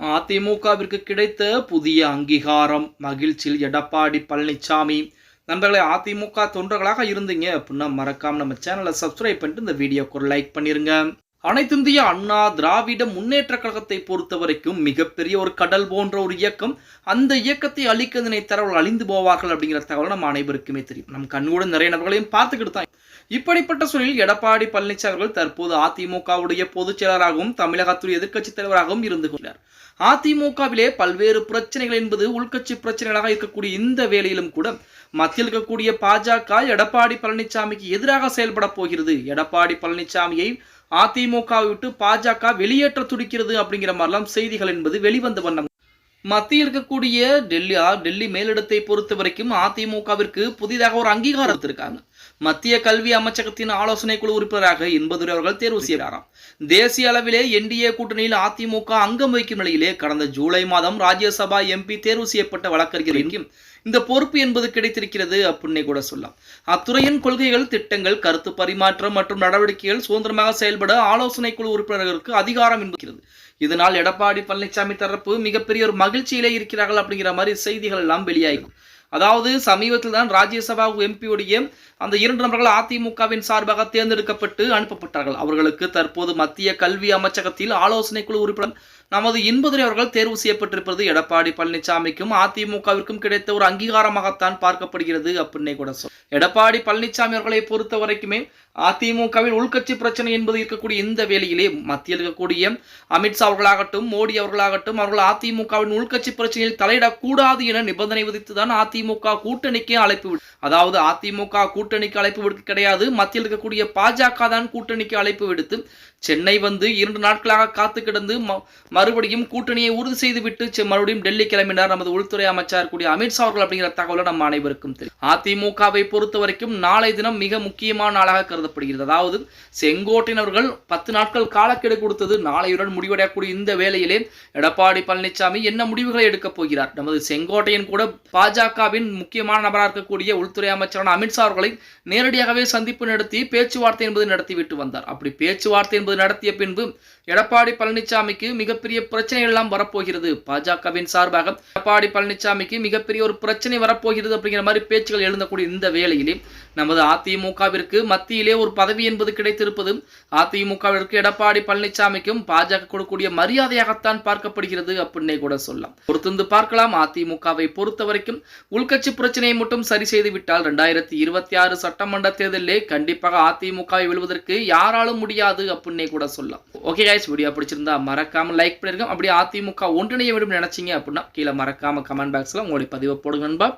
அதிமுகவிற்கு கிடைத்த புதிய அங்கீகாரம் மகிழ்ச்சியில் எடப்பாடி பழனிசாமி. நண்பர்களே, அதிமுக தொண்டர்களாக இருந்தீங்க அப்படின்னா மறக்காம நம்ம சேனலை சப்ஸ்கிரைப் பண்ணிட்டு இந்த வீடியோக்கு ஒரு லைக் பண்ணிருங்க. அனைத்திந்திய அண்ணா திராவிட முன்னேற்ற கழகத்தை பொறுத்த வரைக்கும் மிகப்பெரிய ஒரு கடல் போன்ற ஒரு இயக்கம். அந்த இயக்கத்தை அழிக்க நினைத்தவர்கள் அழிந்து போவார்கள் அப்படிங்கிற தகவல் நம்ம அனைவருக்குமே தெரியும். நம் கண்கூட நிறைய நபர்களையும் பார்த்துக்கிட்டு தான். இப்படிப்பட்ட சூழலில் எடப்பாடி பழனிசாமி அவர்கள் தற்போது அதிமுகவுடைய பொதுச் செயலராகவும் தமிழகத்துடைய எதிர்க்கட்சி தலைவராகவும் இருந்து கொண்டார். அதிமுகவிலே பல்வேறு பிரச்சனைகள் என்பது உள்கட்சி பிரச்சனைகளாக இருக்கக்கூடிய இந்த வேளையிலும் கூட மத்தியில் இருக்கக்கூடிய பாஜக எடப்பாடி பழனிசாமிக்கு எதிராக செயல்பட போகிறது. எடப்பாடி பழனிசாமியை அதிமுகவை விட்டு பாஜக வெளியேற்ற துடிக்கிறது அப்படிங்கிற மாதிரிலாம் செய்திகள் என்பது வெளிவந்த வண்ணம். மத்தியில் இருக்கக்கூடிய டெல்லி மேலிடத்தை பொறுத்த வரைக்கும் அதிமுகவிற்கு புதிதாக ஒரு அங்கீகாரம் எடுத்திருக்காங்க. மத்திய கல்வி அமைச்சகத்தின் ஆலோசனை குழு உறுப்பினராக என்பதுரை அவர்கள் தேர்வு செய்கிறாராம். தேசிய அளவிலே என்டிஏ கூட்டணியில் அதிமுக அங்கம் வகிக்கும் நிலையிலே கடந்த ஜூலை மாதம் ராஜ்யசபா எம்பி தேர்வு செய்யப்பட்ட வழக்கறிஞர் இந்த பொறுப்பு என்பது கிடைத்திருக்கிறது அப்படின்னு கூட சொல்லலாம். அத்துறையின் கொள்கைகள், திட்டங்கள், கருத்து பரிமாற்றம் மற்றும் நடவடிக்கைகள் சுதந்திரமாக செயல்பட ஆலோசனை குழு உறுப்பினர்களுக்கு அதிகாரம் என்பது. இதனால் எடப்பாடி பழனிசாமி தரப்பு மிகப்பெரிய ஒரு மகிழ்ச்சியிலே இருக்கிறார்கள் அப்படிங்கிற மாதிரி செய்திகள் எல்லாம் வெளியாகும். அதாவது சமீபத்தில் தான் ராஜ்யசபா எம்பியுடைய அந்த 2 நபர்கள் அதிமுகவின் சார்பாக தேர்ந்தெடுக்கப்பட்டு அனுப்பப்பட்டார்கள். அவர்களுக்கு தற்போது மத்திய கல்வி அமைச்சகத்தில் ஆலோசனை குழு உறுப்பினர் நமது இன்பதுரை அவர்கள் தேர்வு செய்யப்பட்டிருப்பது எடப்பாடி பழனிசாமிக்கும் அதிமுகவிற்கும் கிடைத்த ஒரு அங்கீகாரமாகத்தான் பார்க்கப்படுகிறது அப்படின்னு கூட சொல்ல. எடப்பாடி பழனிசாமி அவர்களை பொறுத்த வரைக்குமே அதிமுகவில் உள்கட்சி பிரச்சனை என்பது இருக்கக்கூடிய இந்த வேளையிலே மத்தியில் இருக்கக்கூடிய அமித்ஷா அவர்களாகட்டும் மோடி அவர்களாகட்டும் அவர்கள் அதிமுகவின் உள்கட்சி பிரச்சனையில் தலையிடக்கூடாது என நிபந்தனை விதித்துதான் அதிமுக கூட்டணிக்கு அழைப்பு. அதாவது அதிமுக கூட்டணிக்கு அழைப்பு விடுக்க கிடையாது, மத்தியில் இருக்கக்கூடிய பாஜக தான் கூட்டணிக்கு அழைப்பு விடுத்து சென்னை வந்து 2 நாட்களாக காத்து கிடந்து மறுபடியும் கூட்டணியை உறுதி செய்துவிட்டு மறுபடியும் டெல்லி கிளம்பினார் நமது உள்துறை அமைச்சர் கூடிய அமித்ஷா அவர்கள் அப்படிங்கிற தகவலை நம்ம அனைவருக்கும் தெரியும். அதிமுகவை பொறுத்த வரைக்கும் நாளை தினம் மிக முக்கியமான நாளாக கருதப்படுகிறது. அதாவது செங்கோட்டையன் அவர்கள் 10 நாட்கள் காலக்கெடு கொடுத்தது நாளையுடன் முடிவடையக்கூடிய இந்த வேளையிலே எடப்பாடி பழனிசாமி என்ன முடிவுகளை எடுக்கப் போகிறார்? நமது செங்கோட்டையன் கூட பாஜகவின் முக்கியமான நபராக இருக்கக்கூடிய உள்துறை அமைச்சரான அமித்ஷா அவர்களை நேரடியாகவே சந்திப்பு நடத்தி பேச்சுவார்த்தை என்பது நடத்திவிட்டு வந்தார். அப்படி பேச்சுவார்த்தை என்பது நடத்திய பின்பு எடப்பாடி பழனிசாமிக்கு மிகப்பெரிய பிரச்சனைகள் எல்லாம் வரப்போகிறது. பாஜகவின் சார்பாக எடப்பாடி பழனிசாமிக்கு மிகப்பெரிய ஒரு பிரச்சனை வரப்போகிறது அப்படிங்கிற மாதிரி பேச்சுகள் எழுந்தக்கூடிய இந்த வேளையிலே நமது அதிமுகவிற்கு மத்தியிலே ஒரு பதவி என்பது கிடைத்திருப்பது அதிமுகவிற்கு எடப்பாடி பழனிசாமிக்கும் பாஜக கொடுக்கக்கூடிய மரியாதையாகத்தான் பார்க்கப்படுகிறது அப்படின்னே கூட சொல்லலாம். பொறுத்திருந்து பார்க்கலாம். அதிமுகவை பொறுத்த வரைக்கும் உள்கட்சி பிரச்சனையை மட்டும் சரி செய்து விட்டால் 2026 சட்டமன்ற தேர்தலிலே கண்டிப்பாக அதிமுகவை வெல்வதற்கு யாராலும் முடியாது அப்படின்னே கூட சொல்லலாம். ஓகே கைஸ், வீடியோ பிடிச்சிருந்தா மறக்காம லைக் பண்ணிருங்க. அப்படியே அதிமுக ஒன்றிணைய வேண்டும் நினைச்சீங்க அப்படின்னா கீழே மறக்காம கமெண்ட் பாக்ஸ்ல உங்களுடைய பதிவை போடுங்க நண்பா.